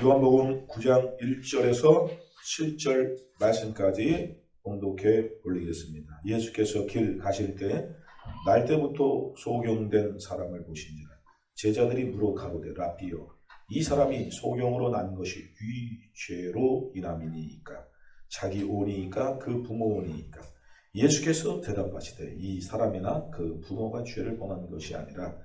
요한복음 9장 1절에서 7절 말씀까지 봉독해 올리겠습니다. 예수께서 길 가실 때 날때부터 소경된 사람을 보신지라. 제자들이 물어 가로되 라삐여, 이 사람이 소경으로 난 것이 죄로 인함이니이까? 자기 오니이까 그 부모 오니이까? 예수께서 대답하시되 이 사람이나 그 부모가 죄를 범한 것이 아니라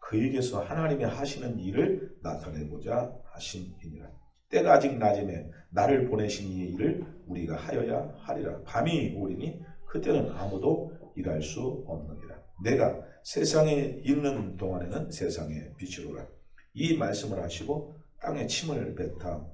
그에게서 하나님이 하시는 일을 나타내고자 하심이니라. 때가 아직 낮음에 나를 보내신 이의 일을 우리가 하여야 하리라. 밤이 오리니 그때는 아무도 일할 수 없느니라. 내가 세상에 있는 동안에는 세상의 빛이로라. 이 말씀을 하시고 땅에 침을 뱉어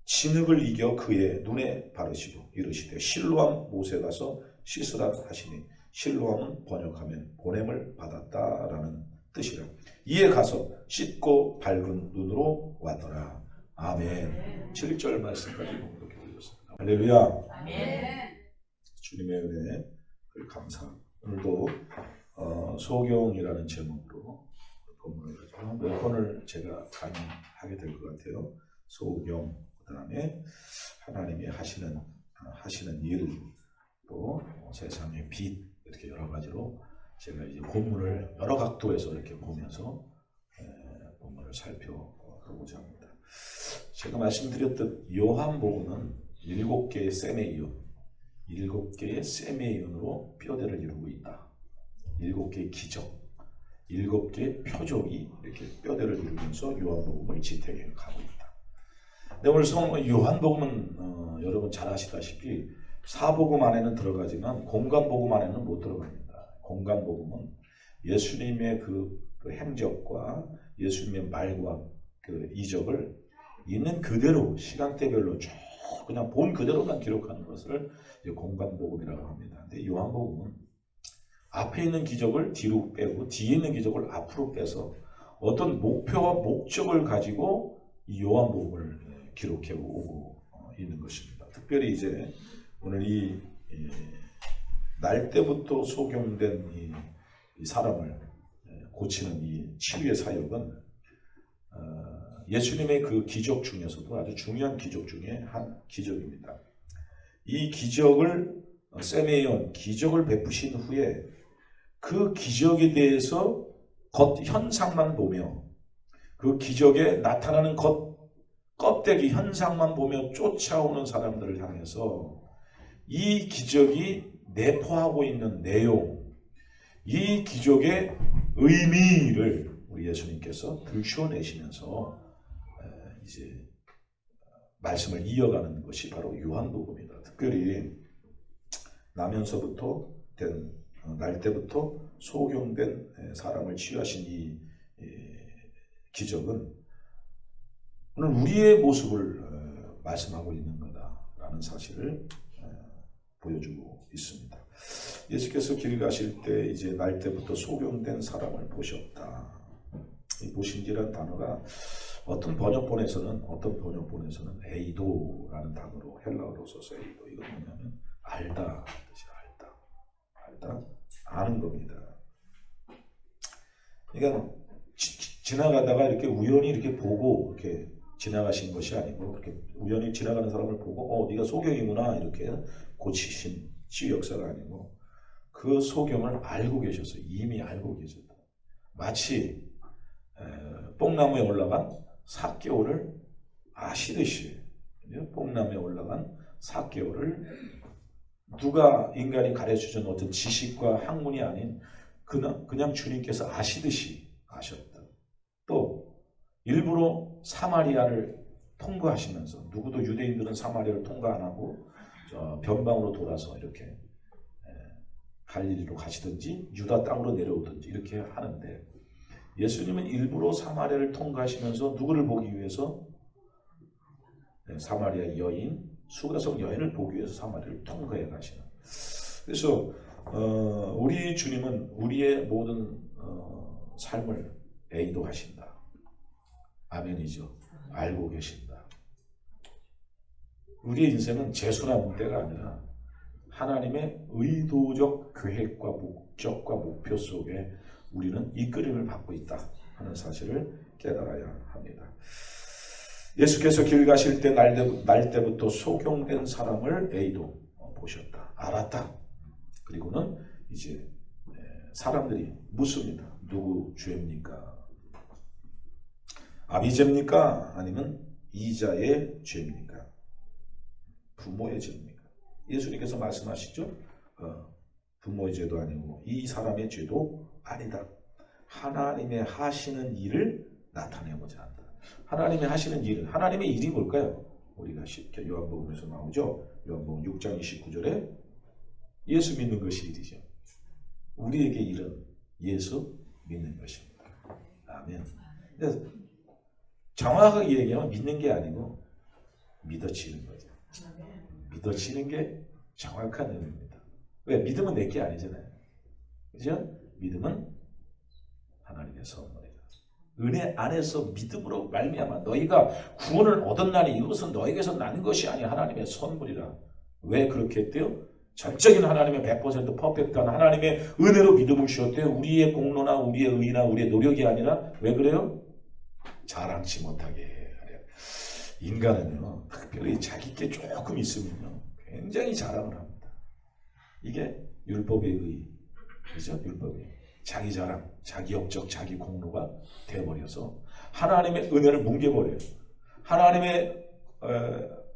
진흙을 이겨 그의 눈에 바르시고 이르시되 실로암 못에 가서 씻으라 하시니, 실로암은 번역하면 보냄을 받았다라는 뜻이라. 이에 가서 씻고 밝은 눈으로 왔더라. 아멘. 7절 말씀까지 봉독해 드렸습니다. 할렐루야. 아멘. 주님의 은혜를 감사합니다. 오늘도 소경이라는 제목으로 본문을 가지고 몇 번을 제가 강의하게 될 것 같아요. 소경, 그 다음에 하나님이 하시는 일, 또 세상의 빛, 이렇게 여러 가지로 제가 이제 본문을 여러 각도에서 이렇게 보면서 본문을 살펴보고자 합니다. 제가 말씀드렸듯 요한복음은 7개의 세메이온으로 뼈대를 이루고 있다. 7개의 기적, 7개의 표적이 이렇게 뼈대를 이루면서 요한복음을 지탱해 가고 있다. 근데 오늘 요한복음은 여러분 잘 아시다시피 사복음 안에는 들어가지만 공간복음 안에는 못 들어갑니다. 공간복음은 예수님의 그 행적과 예수님의 말과 그 이적을 있는 그대로 시간대별로 쭉 그냥 본 그대로만 기록하는 것을 공간복음이라고 합니다. 근데 요한복음은 앞에 있는 기적을 뒤로 빼고 뒤에 있는 기적을 앞으로 빼서 어떤 목표와 목적을 가지고 이 요한복음을 기록해 오고 있는 것입니다. 특별히 이제 오늘 이 날 때부터 소경된 이 사람을 고치는 이 치유의 사역은 예수님의 그 기적 중에서도 아주 중요한 기적 중에 한 기적입니다. 이 기적을 세메이온 기적을 베푸신 후에 그 기적에 대해서 겉 현상만 보며 그 기적에 나타나는 껍데기 현상만 보며 쫓아오는 사람들을 향해서 이 기적이 내포하고 있는 내용, 이 기적의 의미를 우리 예수님께서 들추어내시면서 이제 말씀을 이어가는 것이 바로 요한복음이다. 특별히 나면서부터 날 때부터 소경된 사람을 치유하신 이 기적은 오늘 우리의 모습을 말씀하고 있는 거다라는 사실을 보여주고 있습니다. 예수께서 길 가실 때 이제 날 때부터 소경된 사람을 보셨다. 이 보신지라는 단어가 어떤 번역본에서는 에이도라는 단어로 헬라어로 써서 에이도, 이건 뭐냐면 알다 뜻이 알다 아는 겁니다. 그러니까 지나가다가 이렇게 우연히 이렇게 보고 이렇게 지나가신 것이 아니고 이렇게 우연히 지나가는 사람을 보고 네가 소경이구나 이렇게 고치신 치유 역사가 아니고 그 소경을 알고 계셨어요. 이미 알고 계셨다. 마치 뽕나무에 올라간 삭개오를 아시듯이 뽕나무에 올라간 삭개오를 누가 인간이 가르쳐준 어떤 지식과 학문이 아닌 그냥 주님께서 아시듯이 아셨다. 또 일부러 사마리아를 통과하시면서, 누구도 유대인들은 사마리아를 통과 안 하고 변방으로 돌아서 이렇게 갈릴리로 가시든지 유다 땅으로 내려오든지 이렇게 하는데, 예수님은 일부러 사마리아를 통과하시면서 누구를 보기 위해서? 사마리아 여인, 수가성 여인을 보기 위해서 사마리아를 통과해 가시는. 그래서 우리 주님은 우리의 모든 삶을 에이도하신다. 아멘이죠. 알고 계신다. 우리의 인생은 재수나 문제가 아니라 하나님의 의도적 계획과 목적과 목표 속에 우리는 이끌림을 받고 있다 하는 사실을 깨달아야 합니다. 예수께서 길 가실 때 날 때부터 소경된 사람을 A도 보셨다. 알았다. 그리고는 이제 사람들이 묻습니다. 누구 죄입니까? 아비 죄입니까? 아니면 이자의 죄입니까? 부모의 죄입니까? 예수님께서 말씀하시죠. 부모의 죄도 아니고 이 사람의 죄도 아니다. 하나님의 하시는 일을 나타내고자 한다. 하나님의 하시는 일, 하나님의 일이 뭘까요? 우리가 쉽게 요한복음에서 나오죠. 요한복음 6장 29절에 예수 믿는 것이 일이죠. 우리에게 일은 예수 믿는 것입니다. 아멘. 정확하게 얘기하면 믿는 게 아니고 믿어지는 거죠. 믿어지는 게 정확한 의미입니다. 왜? 믿음은 내 게 아니잖아요. 그죠? 믿음은 하나님의 선물이다. 은혜 안에서 믿음으로 말미암아 너희가 구원을 얻었나니 이것은 너희에게서 난 것이 아니 하나님의 선물이라. 왜 그렇게 했대요? 전적인 하나님의 100% 퍼펙트한 하나님의 은혜로 믿음을 주셨대요. 우리의 공로나 우리의 의나 우리의 노력이 아니라 왜 그래요? 자랑치 못하게 하려. 인간은요, 특별히 자기께 조금 있으면요, 굉장히 자랑을 합니다. 이게 율법의 의, 그죠? 율법의 자기 자랑, 자기 역적, 자기 공로가 되어버려서 하나님의 은혜를 뭉개버려요. 하나님의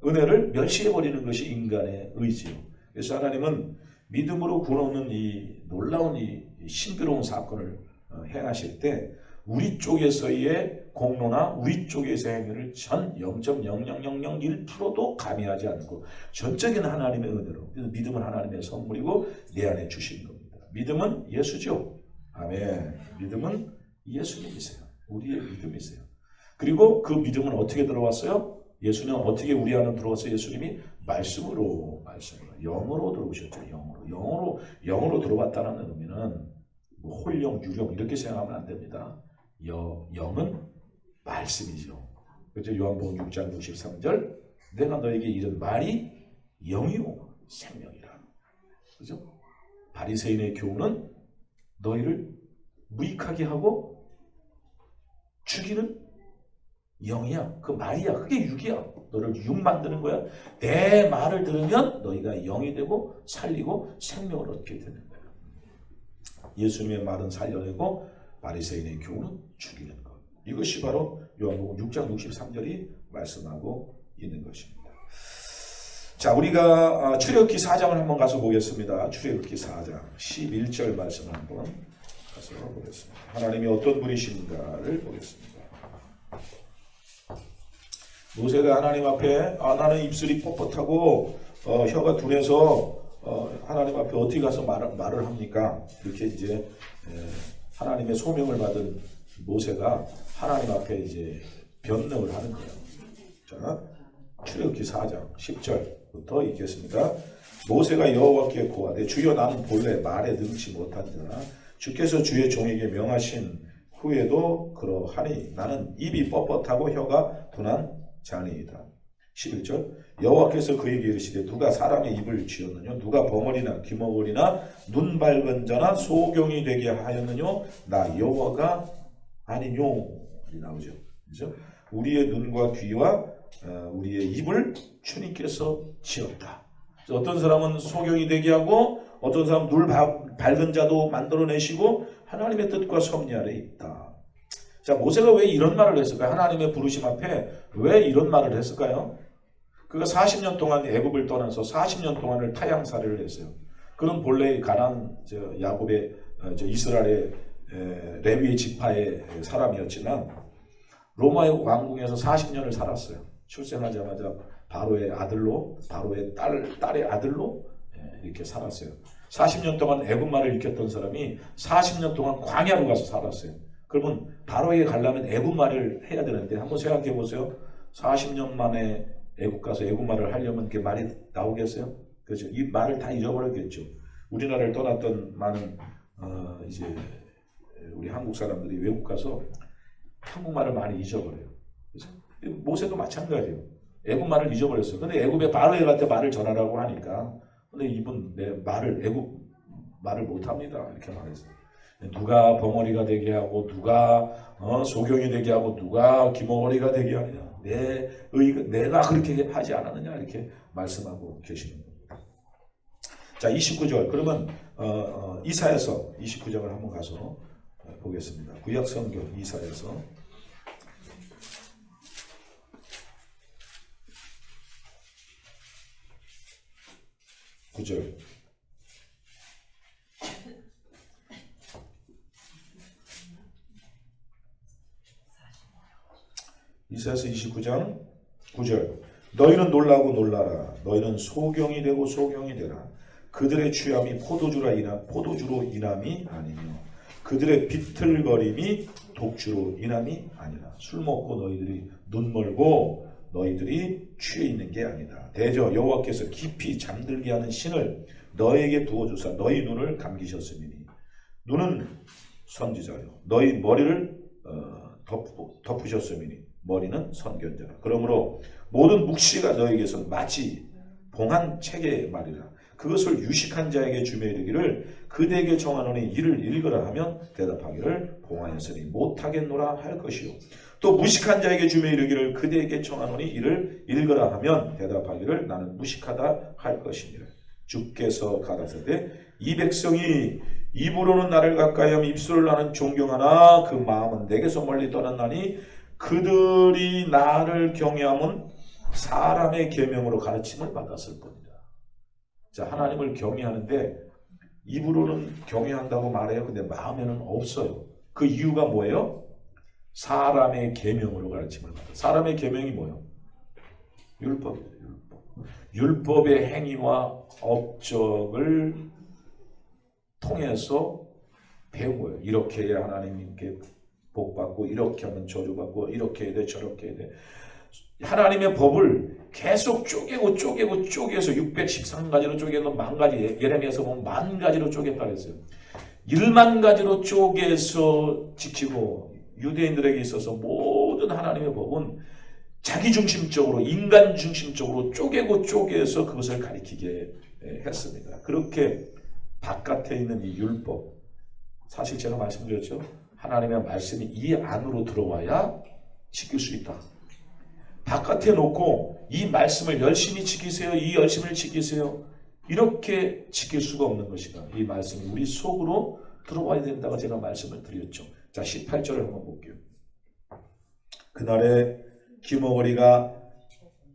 은혜를 멸시해버리는 것이 인간의 의지요. 그래서 하나님은 믿음으로 구원 얻는 이 놀라운 이 신비로운 사건을 행하실 때 우리 쪽에서의 공로나 우리 쪽에서의 행위를 전 0.00001%도 가미하지 않고 전적인 하나님의 은혜로. 그래서 믿음은 하나님의 선물이고 내 안에 주신 겁니다. 믿음은 예수죠. 아멘. 믿음은 예수님이세요. 우리의 믿음이세요. 그리고 그 믿음은 어떻게 들어왔어요? 예수는 어떻게 우리 안에 들어왔어요? 예수님이 말씀으로 영으로 들어오셨죠. 영으로 들어왔다는 의미는 뭐 홀령, 유령 이렇게 생각하면 안 됩니다. 영은 말씀이죠. 그렇죠? 요한복음 6장 63절 내가 너에게 이른 말이 영이요 생명이라. 그죠? 바리새인의 교훈은 너희를 무익하게 하고 죽이는 영이야. 그 말이야. 그게 육이야. 너를 육 만드는 거야. 내 말을 들으면 너희가 영이 되고 살리고 생명을 얻게 되는 거야. 예수님의 말은 살려내고 바리새인의 교훈은 죽이는 것. 이것이 바로 요한복음 6장 63절이 말씀하고 있는 것입니다. 자, 우리가 출애굽기 4장을 한번 가서 보겠습니다. 출애굽기 4장 11절 말씀을 한번 가서 보겠습니다. 하나님이 어떤 분이신가를 보겠습니다. 모세가 하나님 앞에 나는 입술이 뻣뻣하고 혀가 둔해서 하나님 앞에 어떻게 가서 말을 합니까? 이렇게 이제 하나님의 소명을 받은 모세가 하나님 앞에 이제 변명을 하는 거예요. 자, 출애굽기 4장 10절부터 읽겠습니다. 모세가 여호와께 고하되 주여 나는 본래 말에 능치 못한 자라 주께서 주의 종에게 명하신 후에도 그러하니 나는 입이 뻣뻣하고 혀가 둔한 자니이다. 11절 여호와께서 그에게 이르시되 누가 사람의 입을 쥐었느냐 누가 벙어리나 귀머거리나 눈 밝은 자나 소경이 되게 하였느냐 나 여호와가 아니뇨 나오죠. 그렇죠? 우리의 눈과 귀와 우리의 입을 주님께서 지었다. 어떤 사람은 소경이 되게 하고 어떤 사람은 눈 밝은 자도 만들어내시고 하나님의 뜻과 섭리 아래 있다. 자, 모세가 왜 이런 말을 했을까요? 하나님의 부르심 앞에 왜 이런 말을 했을까요? 그가 40년 동안 애굽을 떠나서 40년 동안을 타향살이를 했어요. 그는 본래 가나안 야곱의 이스라엘의 레위의 지파의 사람이었지만 로마의 왕궁에서 40년을 살았어요. 출생하자마자 바로의 아들로 바로의 딸의 아들로 이렇게 살았어요. 40년 동안 애굽말을 익혔던 사람이 40년 동안 광야로 가서 살았어요. 그러면 바로에게 가려면 애굽말을 해야 되는데 한번 생각해 보세요. 40년 만에 애굽 가서 애굽말을 하려면 그 말이 나오겠어요? 그렇죠. 이 말을 다 잊어버렸겠죠. 우리나라를 떠났던 많은 이제 우리 한국 사람들이 외국 가서 한국말을 많이 잊어버려요. 그렇죠? 모세도 마찬가지예요. 애굽말을 잊어버렸어요. 근데 애굽에 바로에한테 말을 전하라고 하니까 근데 이분 내 말을 애굽 말을 못합니다. 이렇게 말했어요. 누가 벙어리가 되게 하고 누가 소경이 되게 하고 누가 기머거리가 되게 하느냐. 내가 그렇게 하지 않았느냐 이렇게 말씀하고 계시는 겁니다. 자, 29절. 그러면 이사야서 29장을 한번 가서 보겠습니다. 구약 성경 이사야서 9절. 이사야서 29장 9절. 너희는 놀라고 놀라라. 너희는 소경이 되고 소경이 되라. 그들의 취함이 포도주로 인함이 아니며 그들의 비틀거림이 독주로 인함이 아니라. 술 먹고 너희들이 눈 멀고 너희들이 취해 있는 게 아니다. 대저 여호와께서 깊이 잠들게 하는 신을 너희에게 두어주사 너희 눈을 감기셨으니 눈은 선지자요 너희 머리를 덮으셨으니 머리는 선견자라. 그러므로 모든 묵시가 너에게서 마치 봉한 책의 말이라. 그것을 유식한 자에게 주며 이르기를 그대에게 정하노니 이를 읽으라 하면 대답하기를 봉하였으니 못하겠노라 할 것이요. 또 무식한 자에게 주며 이르기를 그대에게 청하노니 이를 읽으라 하면 대답하기를 나는 무식하다 할 것이니라. 주께서 가라사대 이 백성이 입으로는 나를 가까이 하며 입술을 나는 존경하나 그 마음은 내게서 멀리 떠났나니 그들이 나를 경외함은 사람의 계명으로 가르침을 받았을 뿐이다. 자, 하나님을 경외하는데 입으로는 경외한다고 말해요. 근데 마음에는 없어요. 그 이유가 뭐예요? 사람의 계명으로 가르침을 받아. 사람의 계명이 뭐예요? 율법이에요. 율법의 행위와 업적을 통해서 배운 거예요. 이렇게 해야 하나님께 복받고 이렇게 하면 저주받고 이렇게 해야 돼 저렇게 해야 돼. 하나님의 법을 계속 쪼개서 613가지로 쪼개서 만 가지, 예레미야서 보면 만 가지로 쪼갰다 그랬어요. 1만 가지로 쪼개서 지키고 유대인들에게 있어서 모든 하나님의 법은 자기 중심적으로 인간 중심적으로 쪼개서 그것을 가리키게 했습니다. 그렇게 바깥에 있는 이 율법, 사실 제가 말씀드렸죠. 하나님의 말씀이 이 안으로 들어와야 지킬 수 있다. 바깥에 놓고 이 말씀을 열심히 지키세요. 이 열심을 지키세요. 이렇게 지킬 수가 없는 것이다. 이 말씀이 우리 속으로 들어와야 된다고 제가 말씀을 드렸죠. 자, 18절을 한번 볼게요. 그날에 기머거리가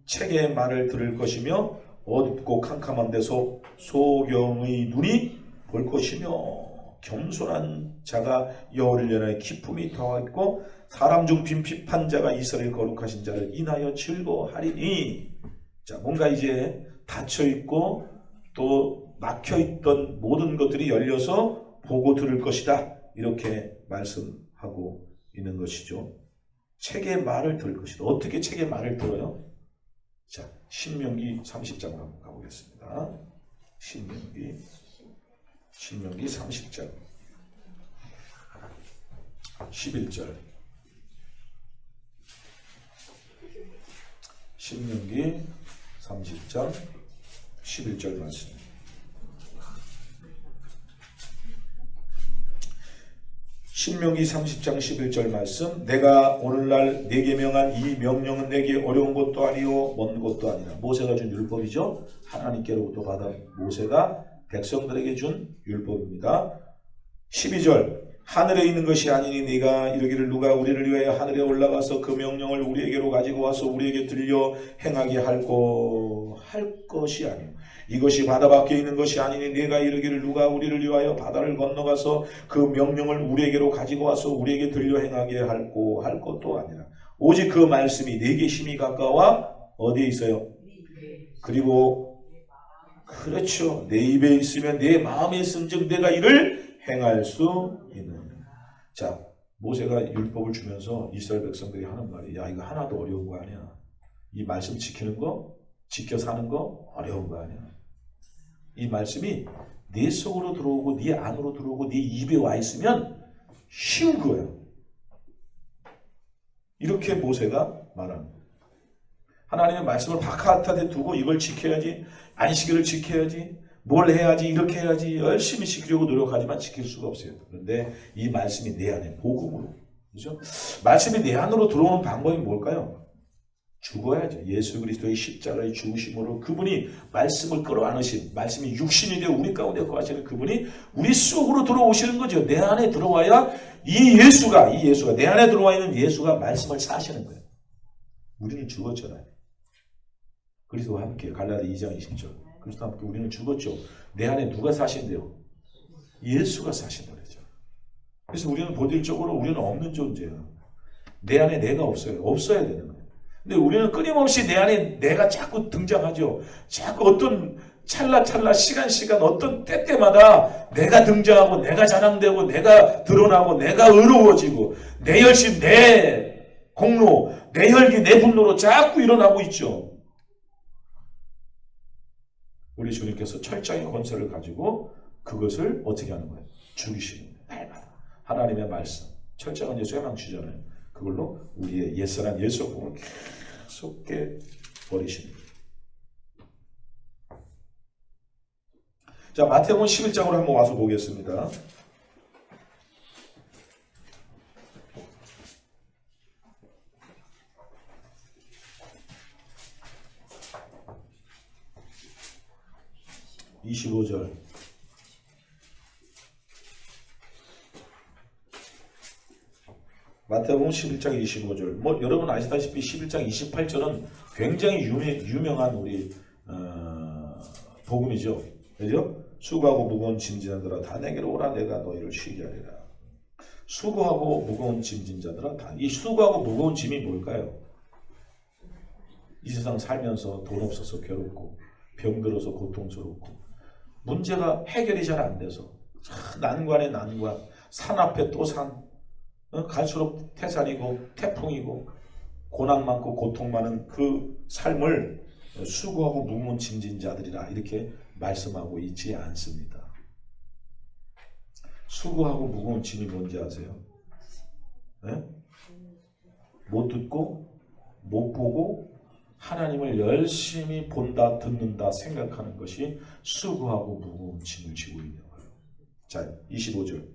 책의 말을 들을 것이며 어둡고 캄캄한 데서 소경의 눈이 볼 것이며 겸손한 자가 여호와를 연하여 기쁨이 더하고 사람 중 빈핍한 자가 이스라엘 거룩하신 자를 인하여 즐거워하리니. 자, 뭔가 이제 닫혀있고 또 막혀있던 모든 것들이 열려서 보고 들을 것이다. 이렇게 말씀하고 있는 것이죠. 책의 말을 들을 것이다. 어떻게 책의 말을 들어요? 자, 신명기 30장으로 한번 가보겠습니다. 신명기 30장 11절. 신명기 30장 11절 말씀. 신명기 30장 11절 말씀. 내가 오늘날 내게 명한 이 명령은 내게 어려운 것도 아니요 먼 것도 아니라. 모세가 준 율법이죠. 하나님께로부터 받아 모세가 백성들에게 준 율법입니다. 12절. 하늘에 있는 것이 아니니 네가 이르기를 누가 우리를 위하여 하늘에 올라가서 그 명령을 우리에게로 가지고 와서 우리에게 들려 행하게 할 것이 아니요 이것이 바다 밖에 있는 것이 아니니 네가 이르기를 누가 우리를 위하여 바다를 건너가서 그 명령을 우리에게로 가지고 와서 우리에게 들려 행하게 할 것도 아니라 오직 그 말씀이 내게 심히 가까워 어디에 있어요? 그리고 그렇죠. 내 입에 있으면 내 마음에 있음즉 내가 이를 행할 수 있는. 자, 모세가 율법을 주면서 이스라엘 백성들이 하는 말이 야 이거 하나도 어려운 거 아니야. 이 말씀 지키는 거, 지켜 사는 거 어려운 거 아니야. 이 말씀이 네 속으로 들어오고 네 안으로 들어오고 네 입에 와 있으면 쉬운 거예요. 이렇게 모세가 말합니다. 하나님의 말씀을 바깥에 두고 이걸 지켜야지, 안식일을 지켜야지, 뭘 해야지, 이렇게 해야지 열심히 지키려고 노력하지만 지킬 수가 없어요. 그런데 이 말씀이 내 안에 복음으로, 그죠? 말씀이 내 안으로 들어오는 방법이 뭘까요? 죽어야죠. 예수 그리스도의 십자가의 죽으심으로 그분이 말씀을 끌어안으신, 말씀이 육신이 되어 우리 가운데 거하시는 그분이 우리 속으로 들어오시는 거죠. 내 안에 들어와야 이 예수가 내 안에 들어와 있는 예수가 말씀을 사시는 거예요. 우리는 죽었잖아요. 그리스도와 함께, 갈라디아 2장 20절. 그리스도와 함께 우리는 죽었죠. 내 안에 누가 사신대요? 예수가 사신다고 그러죠. 그래서 우리는 본질적으로 우리는 없는 존재예요. 내 안에 내가 없어요. 없어야 되는 거예요. 근데 우리는 끊임없이 내 안에 내가 자꾸 등장하죠. 자꾸 어떤 찰나찰나 시간 어떤 때때마다 내가 등장하고 내가 자랑되고 내가 드러나고 내가 의로워지고 내 열심, 내 공로, 내 혈기, 내 분노로 자꾸 일어나고 있죠. 우리 주님께서 철저히 권세를 가지고 그것을 어떻게 하는 거예요? 죽이시는 거예요. 날마다. 하나님의 말씀, 철저한 예수 해방 주잖아요. 그걸로 우리의 옛사람 예수복음을 계속 버리시는 거예요. 자, 마태복음 11장으로 한번 와서 보겠습니다. (25절) 마태복음 11장 25절. 여러분 아시다시피 11장 28절은 굉장히 유명한 우리 복음이죠. 그죠? 수고하고 무거운 짐 지는 자들아 다 내게로 오라 내가 너희를 쉬게 하리라. 수고하고 무거운 짐 진 자들아 다. 이 수고하고 무거운 짐이 뭘까요? 이 세상 살면서 돈 없어서 괴롭고 병들어서 고통스럽고 문제가 해결이 잘 안 돼서 난관에 난관, 산 앞에 또 산, 갈수록 태산이고 태풍이고 고난 많고 고통 많은 그 삶을 수고하고 무거운 짐진 자들이라 이렇게 말씀하고 있지 않습니다. 수고하고 무거운 짐이 뭔지 아세요? 네? 못 듣고 못 보고 하나님을 열심히 본다, 듣는다, 생각하는 것이 수고하고 무거운 짐을 지고 있는 거예요. 자, 25절.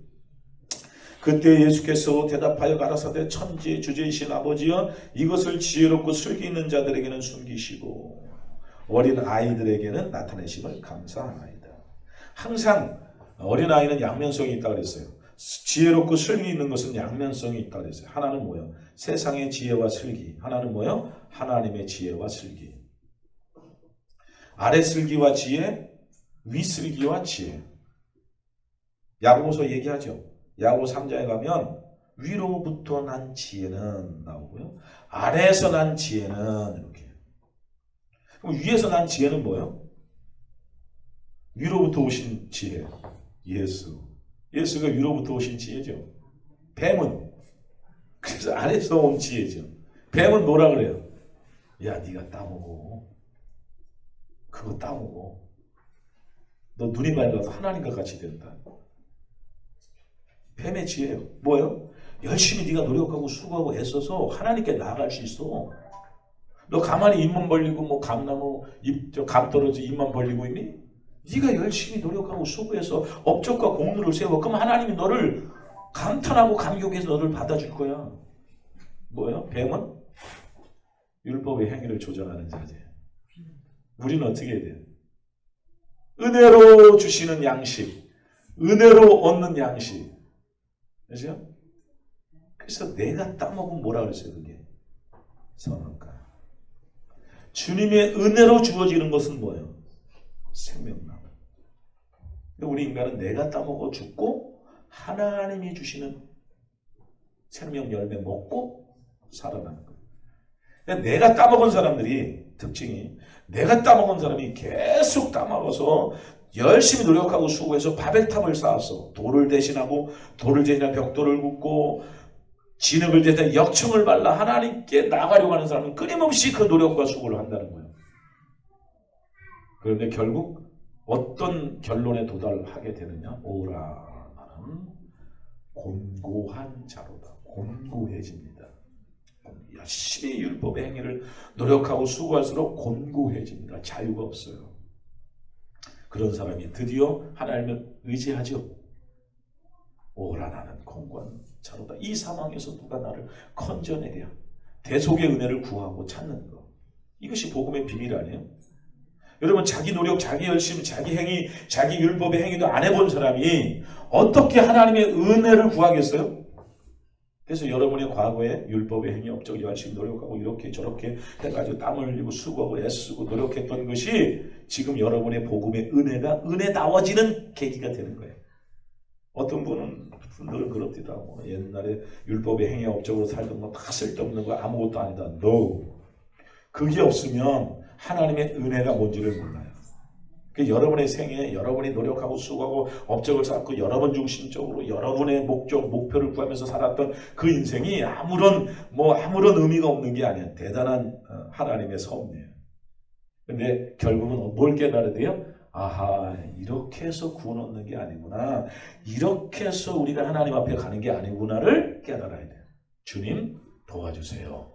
그때 예수께서 대답하여 가라사대 천지의 주제이신 아버지여 이것을 지혜롭고 슬기 있는 자들에게는 숨기시고 어린 아이들에게는 나타내심을 감사하나이다. 항상 어린 아이는 양면성이 있다고 그랬어요. 지혜롭고 슬기 있는 것은 양면성이 있다고 그랬어요. 하나는 뭐예요? 세상의 지혜와 슬기. 하나는 뭐예요? 하나님의 지혜와 슬기. 아래 슬기와 지혜, 위 슬기와 지혜. 야고보서 얘기하죠. 야고보 3장에 가면 위로부터 난 지혜는 나오고요. 아래에서 난 지혜는 이렇게. 그럼 위에서 난 지혜는 뭐예요? 위로부터 오신 지혜. 예수. 예수가 위로부터 오신 지혜죠. 뱀은 그래서 아래에서 온 지혜죠. 뱀은 뭐라 그래요? 야, 네가 따먹어. 그거 따먹어. 너 눈이 맑아서 하나님과 같이 된다. 뱀의 지혜예요. 뭐예요? 열심히 네가 노력하고 수고하고 애써서 하나님께 나아갈 수 있어. 너 가만히 입만 벌리고 뭐 감나무 감 떨어져 입만 벌리고 있니? 네가 열심히 노력하고 수고해서 업적과 공로를 세워. 그럼 하나님이 너를 감탄하고 감격해서 너를 받아줄 거야. 뭐예요? 뱀은 율법의 행위를 조장하는 자지. 우리는 어떻게 해야 돼요? 은혜로 주시는 양식, 은혜로 얻는 양식. 그죠? 그래서 내가 따먹으면 뭐라 그랬어요? 그게 선악과. 주님의 은혜로 주어지는 것은 뭐예요? 생명나무. 우리 인간은 내가 따먹어 죽고 하나님이 주시는 생명 열매 먹고 살아나는 거예요. 그러니까 내가 따먹은 사람들이 특징이 내가 따먹은 사람이 계속 따먹어서 열심히 노력하고 수고해서 바벨탑을 쌓았어. 돌을 대신하고 돌을 대신한 벽돌을 굽고 진흙을 대신한 역청을 발라 하나님께 나가려고 하는 사람은 끊임없이 그 노력과 수고를 한다는 거예요. 그런데 결국 어떤 결론에 도달하게 되느냐? 오라 나는 곤고한 자로다. 곤고해집니다. 열심히 율법의 행위를 노력하고 수고할수록 곤고해집니다. 자유가 없어요. 그런 사람이 드디어 하나님을 의지하죠. 오라 나는 공고한자로다. 이 상황에서 누가 나를 건져내랴. 대속의 은혜를 구하고 찾는 것. 이것이 복음의 비밀 아니에요? 여러분 자기 노력, 자기 열심, 자기 행위, 자기 율법의 행위도 안 해본 사람이 어떻게 하나님의 은혜를 구하겠어요? 그래서 여러분의 과거에 율법의 행위, 업적, 열심 노력하고 이렇게 저렇게 해가지고 땀을 흘리고 수고하고 애쓰고 노력했던 것이 지금 여러분의 복음의 은혜가 은혜다워지는 계기가 되는 거예요. 어떤 분들은 그렇디다. 뭐 옛날에 율법의 행위, 업적으로 살던 거 다 쓸데없는 거 아무것도 아니다. No. 그게 없으면 하나님의 은혜가 뭔지를 몰라요. 여러분의 생에 여러분이 노력하고 수고하고 업적을 쌓고 여러분 중심적으로 여러분의 목표를 구하면서 살았던 그 인생이 아무런 의미가 없는 게 아니에요. 대단한 하나님의 섭리예요. 근데 결국은 뭘 깨달아야 돼요? 아하, 이렇게 해서 구원 얻는 게 아니구나. 이렇게 해서 우리가 하나님 앞에 가는 게 아니구나를 깨달아야 돼요. 주님 도와주세요.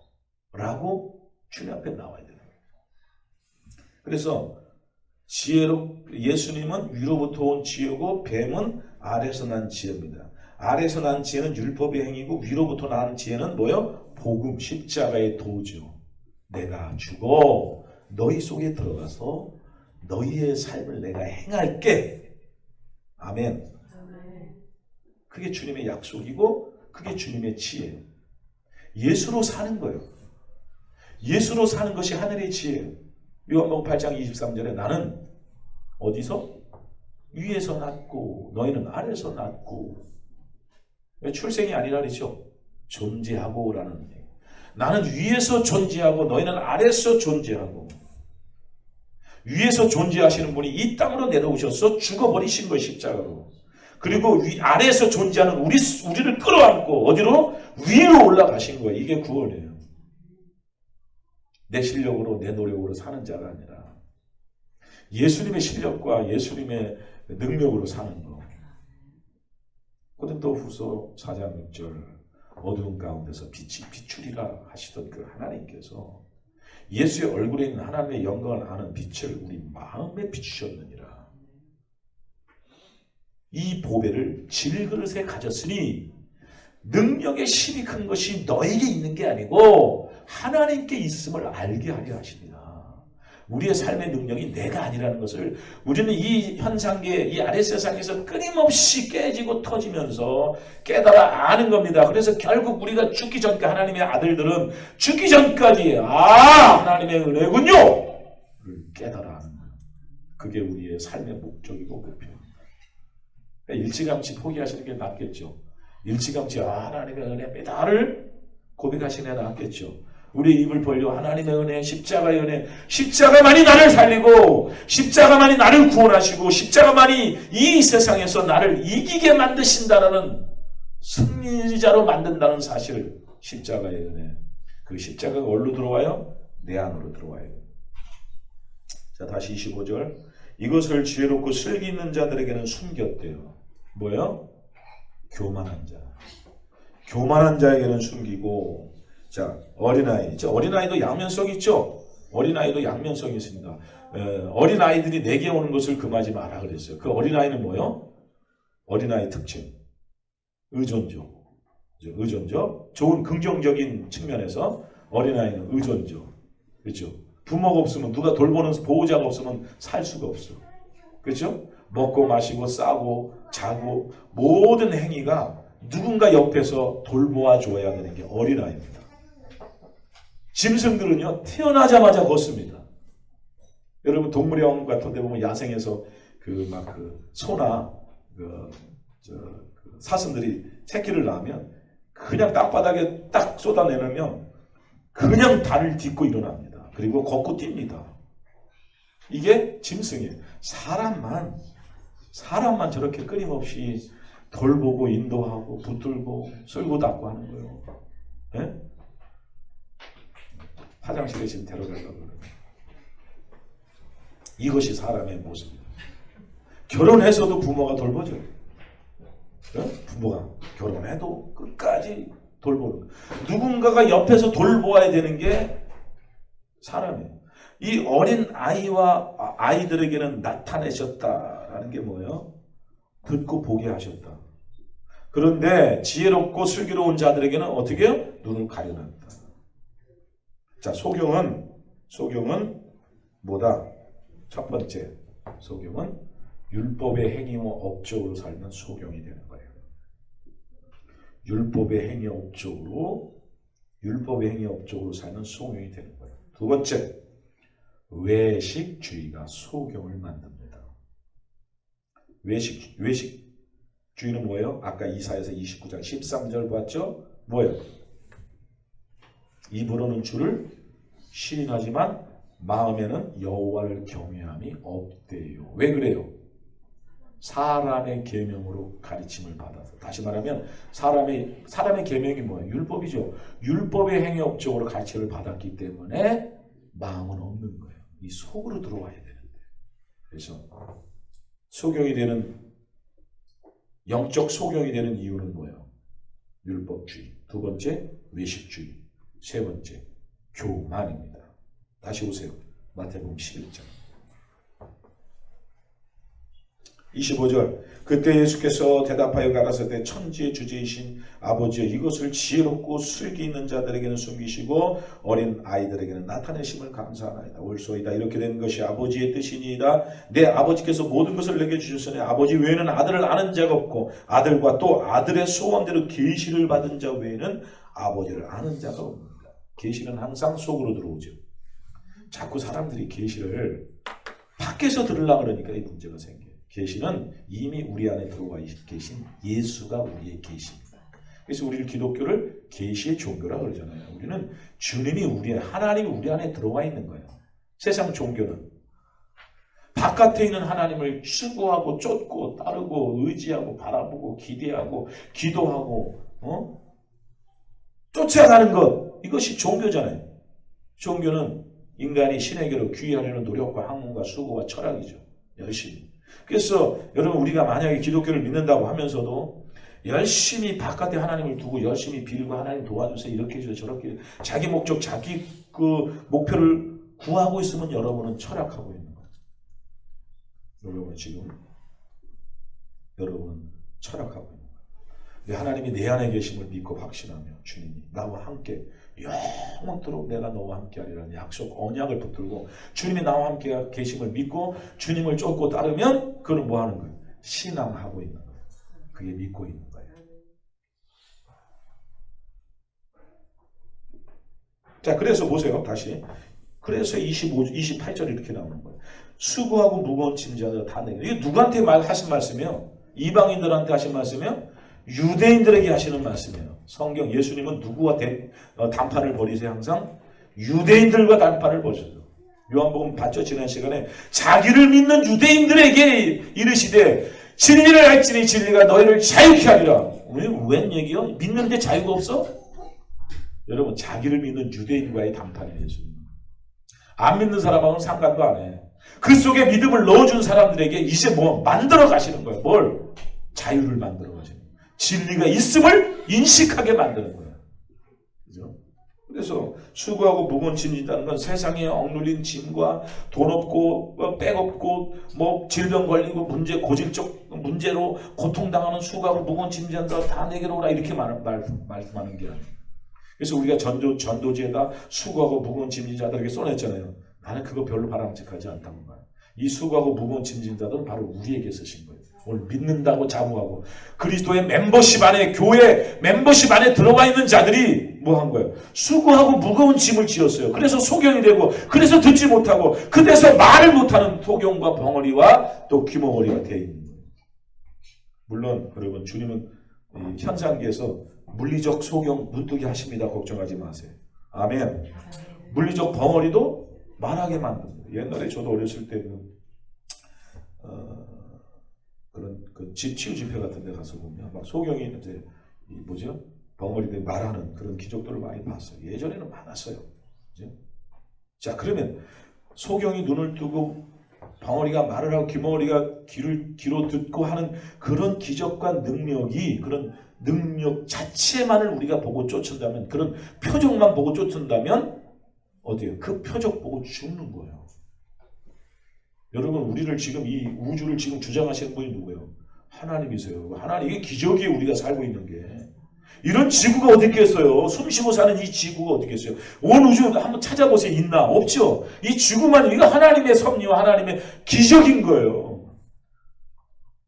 라고 주님 앞에 나와야 돼요. 그래서 예수님은 위로부터 온 지혜고 뱀은 아래에서 난 지혜입니다. 아래에서 난 지혜는 율법의 행위고 위로부터 난 지혜는 뭐요? 복음, 십자가의 도죠. 내가 죽어 너희 속에 들어가서 너희의 삶을 내가 행할게. 아멘. 그게 주님의 약속이고 그게 주님의 지혜예요. 예수로 사는 거예요. 예수로 사는 것이 하늘의 지혜예요. 요한복음 8장 23절에 나는 어디서? 위에서 났고 너희는 아래에서 났고. 출생이 아니라 그랬죠. 존재하고 라는 얘기. 나는 위에서 존재하고 너희는 아래에서 존재하고. 위에서 존재하시는 분이 이 땅으로 내려오셔서 죽어버리신 거예요. 십자가로. 그리고 아래에서 존재하는 우리를 끌어안고 어디로? 위로 올라가신 거예요. 이게 구원이에요. 내 실력으로 내 노력으로 사는 자가 아니라 예수님의 실력과 예수님의 능력으로 사는 거. 고린도후서 4장 6절 어두운 가운데서 빛이 비추리라 하시던 그 하나님께서 예수의 얼굴에 있는 하나님의 영광을 아는 빛을 우리 마음에 비추셨느니라. 이 보배를 질그릇에 가졌으니 능력의 힘이 큰 것이 너에게 있는 게 아니고 하나님께 있음을 알게 하려 하십니다. 우리의 삶의 능력이 내가 아니라는 것을 우리는 이 현상계, 이 아래 세상에서 끊임없이 깨지고 터지면서 깨달아 아는 겁니다. 그래서 결국 우리가 죽기 전까지 하나님의 아들들은 죽기 전까지 하나님의 은혜군요! 를 깨달아 아는 거예요. 그게 우리의 삶의 목적이고 목표입니다. 그러니까 일찌감치 포기하시는 게 낫겠죠. 일찌감치 하나님의 은혜입니다를 고백하시는 게 낫겠죠. 우리 입을 벌려 하나님의 은혜, 십자가의 은혜, 십자가만이 나를 살리고 십자가만이 나를 구원하시고 십자가만이 이 세상에서 나를 이기게 만드신다라는 승리자로 만든다는 사실을 십자가의 은혜. 그 십자가가 어디로 들어와요? 내 안으로 들어와요. 자, 다시 25절. 이것을 지혜롭고 슬기 있는 자들에게는 숨겼대요. 뭐예요? 교만한 자. 교만한 자에게는 숨기고. 자, 어린아이. 어린아이도 양면성이 있죠? 어린아이도 양면성이 있습니다. 어린아이들이 내게 오는 것을 금하지 마라 그랬어요. 그 어린아이는 뭐예요? 어린아이 특징. 의존적. 의존적. 좋은 긍정적인 측면에서 어린아이는 의존적. 그렇죠? 부모가 없으면 누가 돌보는 보호자가 없으면 살 수가 없어. 그렇죠? 먹고 마시고 싸고 자고 모든 행위가 누군가 옆에서 돌보아 줘야 되는 게 어린아이입니다. 짐승들은요 태어나자마자 걷습니다. 여러분 동물의 같은 데 보면 야생에서 소나 사슴들이 새끼를 낳으면 그냥 땅바닥에 딱 쏟아내놓으면 그냥 발을 딛고 일어납니다. 그리고 걷고 뜁니다. 이게 짐승이에요. 사람만 저렇게 끊임없이 돌보고 인도하고 붙들고 쓸고 닦고 하는 거예요. 네? 화장실에 지금 데려가려고 그러면 이것이 사람의 모습입니다. 결혼해서도 부모가 돌보죠. 네? 부모가 결혼해도 끝까지 돌보는 거예요. 누군가가 옆에서 돌보아야 되는 게 사람이에요. 이 어린 아이와 아이들에게는 나타내셨다라는 게 뭐예요? 듣고 보게 하셨다. 그런데 지혜롭고 슬기로운 자들에게는 어떻게 해요? 눈을 가려놨다. 자, 소경은 뭐다? 첫 번째, 소경은 율법의 행위와 업적으로 살면 소경이 되는 거예요. 율법의 행위 업적으로 살면 소경이 되는 거예요. 두 번째, 외식주의가 소경을 만듭니다. 외식주의는 뭐예요? 아까 이사야서 29장 13절 봤죠? 뭐예요? 입으로는 주를 시인하지만 마음에는 여호와를 경외함이 없대요. 왜 그래요? 사람의 계명으로 가르침을 받아서. 다시 말하면 사람의 계명이 뭐예요? 율법이죠. 율법의 행위 업적으로 가르침을 받았기 때문에 마음은 없는 거예요. 이 속으로 들어와야 되는데. 그래서 영적 소경이 되는 이유는 뭐예요? 율법주의. 두 번째, 외식주의. 세 번째, 교만입니다. 다시 오세요. 마태복음 11장 25절. 그때 예수께서 대답하여 가라사대 천지의 주제이신 아버지여, 이것을 지혜롭고 슬기 있는 자들에게는 숨기시고 어린 아이들에게는 나타내심을 감사하나이다. 옳소이다. 이렇게 된 것이 아버지의 뜻이니이다. 내 아버지께서 모든 것을 내게 주셨으니 아버지 외에는 아들을 아는 자가 없고 아들과 또 아들의 소원대로 계시를 받은 자 외에는 아버지를 아는 자가 없습니다. 계시는 항상 속으로 들어오죠. 자꾸 사람들이 계시를 밖에서 들으려고 그러니까 이 문제가 생겨요. 계시는 이미 우리 안에 들어와 계신 예수가 우리의 계시입니다. 그래서 우리를 기독교를 계시의 종교라고 그러잖아요. 우리는 하나님이 우리 안에 들어와 있는 거예요. 세상 종교는 바깥에 있는 하나님을 추구하고 쫓고 따르고 의지하고 바라보고 기대하고 기도하고 쫓아가는 것, 이것이 종교잖아요. 종교는 인간이 신에게로 귀하려는 노력과 학문과 수고와 철학이죠. 열심히. 그래서 여러분, 우리가 만약에 기독교를 믿는다고 하면서도 열심히 바깥에 하나님을 두고 열심히 빌고 하나님 도와주세요, 이렇게 해주세요, 저렇게 자기 목적, 자기 그 목표를 구하고 있으면 여러분은 철학하고 있는 거예요. 여러분은 철학하고 있는 거예요. 하나님이 내 안에 계심을 믿고 확신하며 주님이 나와 함께 영원토록 내가 너와 함께 하리라는 약속, 언약을 붙들고 주님이 나와 함께 계심을 믿고 주님을 쫓고 따르면 그는 뭐 하는 거예요? 신앙하고 있는 거예요. 그게 믿고 있는 거예요. 자, 그래서 보세요. 다시. 그래서 28절이 이렇게 나오는 거예요. 수고하고 무거운 짐자들 다 내게. 이게 누구한테 하신 말씀이요? 이방인들한테 하신 말씀이요? 유대인들에게 하시는 말씀이에요. 성경, 예수님은 누구와 담판을 벌이세요? 항상 유대인들과 담판을 벌이세요. 요한복음 봤죠? 지난 시간에 자기를 믿는 유대인들에게 이르시되 진리를 알지니 진리가 너희를 자유케 하리라. 웬 얘기요? 믿는데 자유가 없어? 여러분, 자기를 믿는 유대인과의 담판이에요. 예수님. 안 믿는 사람하고는 상관도 안 해. 그 속에 믿음을 넣어준 사람들에게 이제 뭐 만들어 가시는 거예요. 뭘? 자유를 만들어 가시는 거예요. 진리가 있음을 인식하게 만드는 거예요. 그죠? 그래서 수고하고 무거운 짐이 있다는 건 세상에 억눌린 짐과 돈 없고 백 없고 뭐 질병 걸리고 고질적 문제로 고통당하는 수고하고 무거운 짐진다 다 내게로 오라, 이렇게 말씀하는 게 아니에요. 그래서 우리가 전도지에다 수고하고 무거운 짐진 자들에게 쏘냈잖아요. 나는 그거 별로 바람직하지 않다는 거야. 이 수고하고 무거운 짐진 자들은 바로 우리에게 쓰신 거예요. 오늘 믿는다고 자부하고 그리스도의 멤버십 안에, 교회 멤버십 안에 들어와 있는 자들이 뭐 한 거예요? 수고하고 무거운 짐을 지었어요. 그래서 소경이 되고, 그래서 듣지 못하고, 그래서 말을 못하는 소경과 벙어리와 또 귀머거리가 되어 있는 거예요. 물론 여러분, 주님은 현상계에서 물리적 소경 눈뜨게 하십니다. 걱정하지 마세요. 아멘. 물리적 벙어리도 말하게 만듭니다. 옛날에 저도 어렸을 때는 그런 치유 집회 같은 데 가서 보면 막 소경이 이제 벙어리들 말하는 그런 기적들을 많이 봤어요. 예전에는 많았어요. 그죠? 자, 그러면 소경이 눈을 뜨고 벙어리가 말을 하고 귀머거리가 귀로 듣고 하는 그런 기적과 능력이, 그런 능력 자체만을 우리가 보고 쫓는다면, 그런 표적만 보고 쫓는다면 어때요? 그 표적 보고 죽는 거예요. 여러분 우리를 지금 이 우주를 지금 주장하시는 분이 누구예요? 하나님이세요. 하나님의 기적이 우리가 살고 있는 게 이런 지구가 어디 있겠어요? 숨쉬고 사는 이 지구가 어디 있겠어요? 온 우주 한번 찾아보세요. 있나? 없죠. 이 지구만 이거 하나님의 섭리와 하나님의 기적인 거예요.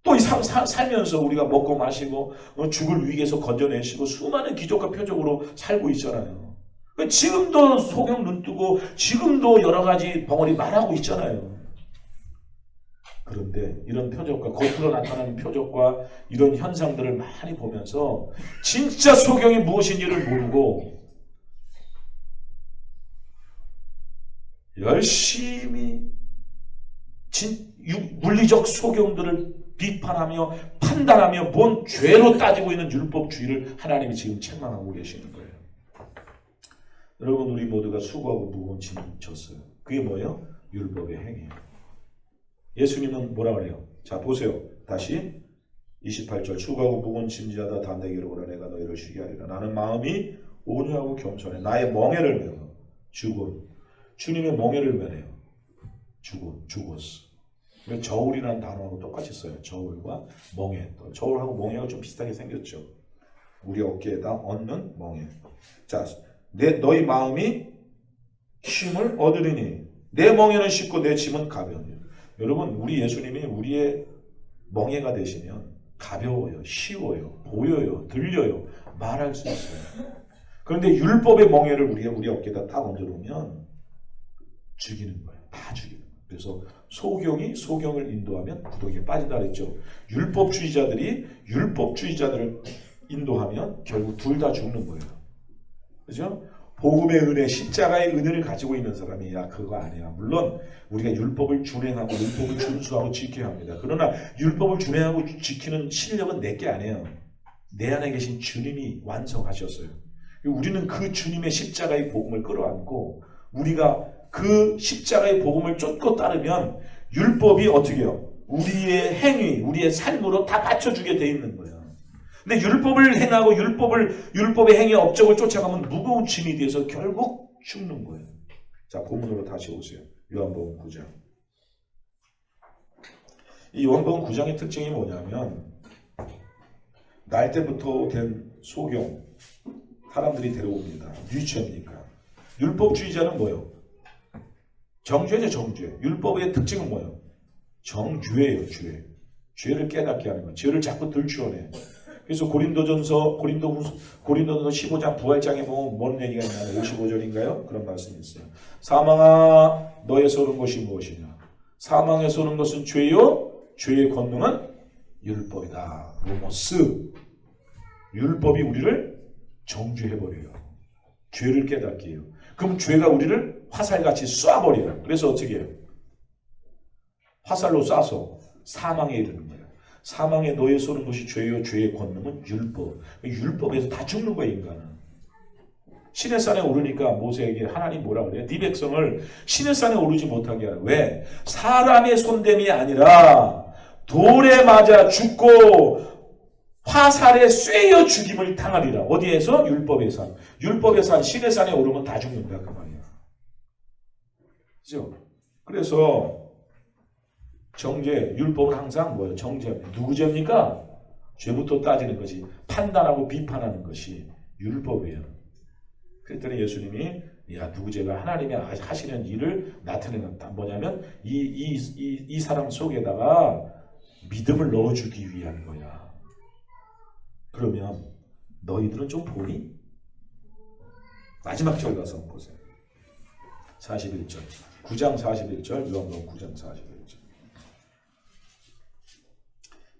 또 이 살면서 우리가 먹고 마시고 죽을 위기에서 건져내시고 수많은 기적과 표적으로 살고 있잖아요. 지금도 소경 눈뜨고 지금도 여러 가지 벙어리 말하고 있잖아요. 그런데 이런 표적과 겉으로 나타나는 표적과 이런 현상들을 많이 보면서 진짜 소경이 무엇인지를 모르고 열심히 물리적 소경들을 비판하며 판단하며 뭔 죄로 따지고 있는 율법주의를 하나님이 지금 책망하고 계시는 거예요. 여러분 우리 모두가 수고하고 무거운 짐을 졌어요. 그게 뭐예요? 율법의 행위예요. 예수님은 뭐라 그래요? 자 보세요. 다시 28절 수고하고 무거운 짐지하다 다 내게로 오라 내가 너희를 쉬게 하리라. 나는 마음이 온유하고 겸손해. 나의 멍에를 메어 죽은 주님의 멍에를 메네요. 죽었어. 저울이라는 단어하고 똑같이 써요. 저울과 멍에. 또 저울하고 멍에가 좀 비슷하게 생겼죠. 우리 어깨에다 얹는 멍에. 자, 너희 마음이 쉼을 얻으리니 내 멍에는 쉽고 내 짐은 가벼우니. 여러분 우리 예수님이 우리의 멍에가 되시면 가벼워요. 쉬워요. 보여요. 들려요. 말할 수 있어요. 그런데 율법의 멍에를 우리가 우리 어깨에다 딱 얹어놓으면 죽이는 거예요. 다 죽이는 거예요. 그래서 소경을 인도하면 구덩이에 빠진다 그랬죠. 율법주의자들을 인도하면 결국 둘 다 죽는 거예요. 그죠? 복음의 은혜, 십자가의 은혜를 가지고 있는 사람이 야 그거 아니야. 물론 우리가 율법을 준행하고 율법을 준수하고 지켜야 합니다. 그러나 율법을 준행하고 지키는 실력은 내게 아니에요. 내 안에 계신 주님이 완성하셨어요. 우리는 그 주님의 십자가의 복음을 끌어안고 우리가 그 십자가의 복음을 쫓고 따르면 율법이 어떻게 해요? 우리의 행위, 우리의 삶으로 다 받쳐주게 돼 있는 거예요. 근데 율법을 행하고 율법의 행위 업적을 쫓아가면 무거운 짐이 돼서 결국 죽는 거예요. 자, 본문으로 다시 오세요. 요한복음 9장. 이 요한복음 9장의 특징이 뭐냐면 날 때부터 된 소경 사람들이 데려옵니다. 유치합니까? 율법주의자는 뭐예요? 정죄죠, 정죄. 율법의 특징은 뭐예요? 정죄예요, 죄. 죄를 깨닫게 하는 거예요. 죄를 자꾸 들추어내. 그래서 고린도전서 15장 부활장에 보면 뭔 얘기가 있나요? 55절인가요? 그런 말씀이 있어요. 사망아 너에서 오는 것이 무엇이냐? 사망에서 오는 것은 죄요. 죄의 권능은 율법이다. 로모스. 율법이 우리를 정죄해버려요. 죄를 깨닫게 해요. 그럼 죄가 우리를 화살같이 쏴버려요. 그래서 어떻게 해요? 화살로 쏴서 사망에 이르는 거예요. 사망에 너에 쏘는 것이 죄요. 죄의 권능은 율법. 율법에서 다 죽는 거예요, 인간은. 시내산에 오르니까 모세에게 하나님 뭐라 그래요? 네 백성을 시내산에 오르지 못하게 하라. 왜? 사람의 손됨이 아니라 돌에 맞아 죽고 화살에 쇠여 죽임을 당하리라. 어디에서? 율법의 산. 율법의 산, 시내산에 오르면 다 죽는다 그 말이야. 그죠? 그래서 정죄, 율법은 항상 뭐예요? 정죄. 누구 죄입니까? 죄부터 따지는 것이, 판단하고 비판하는 것이 율법이에요. 그랬더니 예수님이 야 누구 죄가 하나님이 하시는 일을 나타내는다. 뭐냐면 이 사람 속에다가 믿음을 넣어주기 위한 거야. 그러면 너희들은 좀 보니? 마지막 절 가서 보세요. 41절. 9장 41절. 요한복음 9장 41절.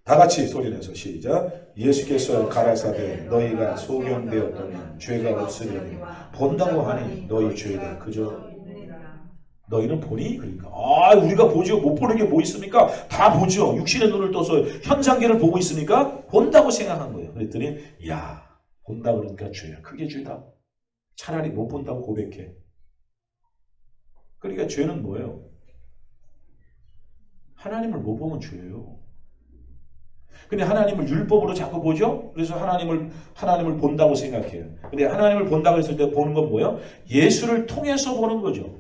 다 같이 소리내서 시작. 예수께서 가라사대 너희가 소경되었다면 죄가 없으려니 본다고 하니 너희 죄가 그저 너희는 보니? 그러니까 우리가 보죠. 못 보는 게 뭐 있습니까? 다 보죠. 육신의 눈을 떠서 현상계를 보고 있으니까 본다고 생각한 거예요. 그랬더니 야 본다 그러니까 죄야. 그게 죄다. 차라리 못 본다고 고백해. 그러니까 죄는 뭐예요? 하나님을 못 보면 죄예요. 근데 하나님을 율법으로 자꾸 보죠? 그래서 하나님을 본다고 생각해요. 근데 하나님을 본다고 했을 때 보는 건 뭐예요? 예수를 통해서 보는 거죠.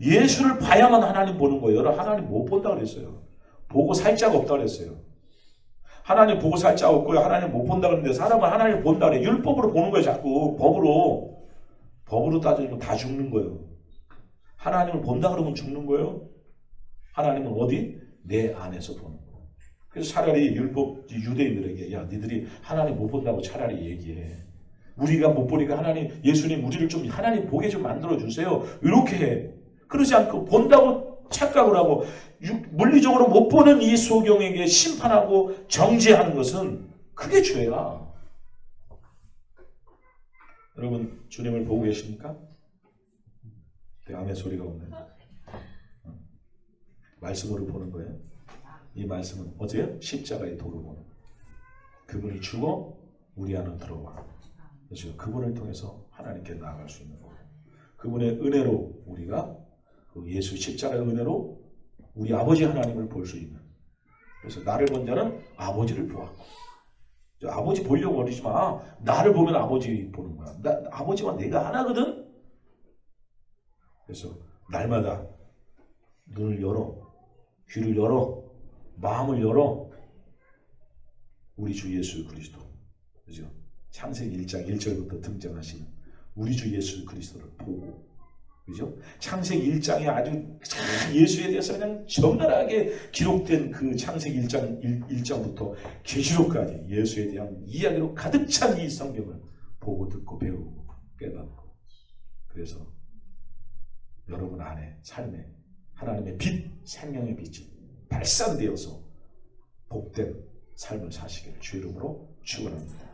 예수를 봐야만 하나님 보는 거예요. 여러분, 하나님 못 본다 그랬어요. 보고 살 자가 없다 그랬어요. 하나님 보고 살 자가 없고요. 하나님 못 본다 그랬는데 사람은 하나님 본다 그래. 율법으로 보는 거예요. 자꾸 법으로 따지면 다 죽는 거예요. 하나님을 본다 그러면 죽는 거예요. 하나님은 어디? 내 안에서 보는 거예요. 그래서 차라리 율법 유대인들에게 야 니들이 하나님 못 본다고 차라리 얘기해. 우리가 못 보니까 하나님 예수님 우리를 좀 하나님 보게 좀 만들어 주세요. 이렇게 해. 그러지 않고 본다고 착각을 하고 물리적으로 못 보는 이 소경에게 심판하고 정죄하는 것은 그게 죄야. 여러분 주님을 보고 계십니까? 내 암의 소리가 없네. 말씀으로 보는 거예요. 이 말씀은 어째요? 십자가의 도로 보는 거예요. 그분이 죽어 우리 안으로 들어와. 그렇죠? 그분을 통해서 하나님께 나아갈 수 있는 거예요. 그분의 은혜로 우리가 그 예수 십자가의 은혜로 우리 아버지 하나님을 볼 수 있는. 그래서 나를 본 자는 아버지를 보았고. 아버지 보려고 그러지 마. 나를 보면 아버지 보는 거야. 아버지와 내가 하나거든. 그래서 날마다 눈을 열어, 귀를 열어, 마음을 열어. 우리 주 예수 그리스도, 그죠? 창세기 1장 1절부터 등장하신 우리 주 예수 그리스도를 보고, 그죠? 창세기 1장에 아주 예수에 대해서 그냥 적나라하게 기록된 그 창세기 1장부터 계시록까지 예수에 대한 이야기로 가득 찬 이 성경을 보고 듣고 배우고 깨닫고, 그래서 여러분 안에 삶에 하나님의 빛, 생명의 빛이 발산되어서 복된 삶을 사시기를 주 이름으로 축원합니다.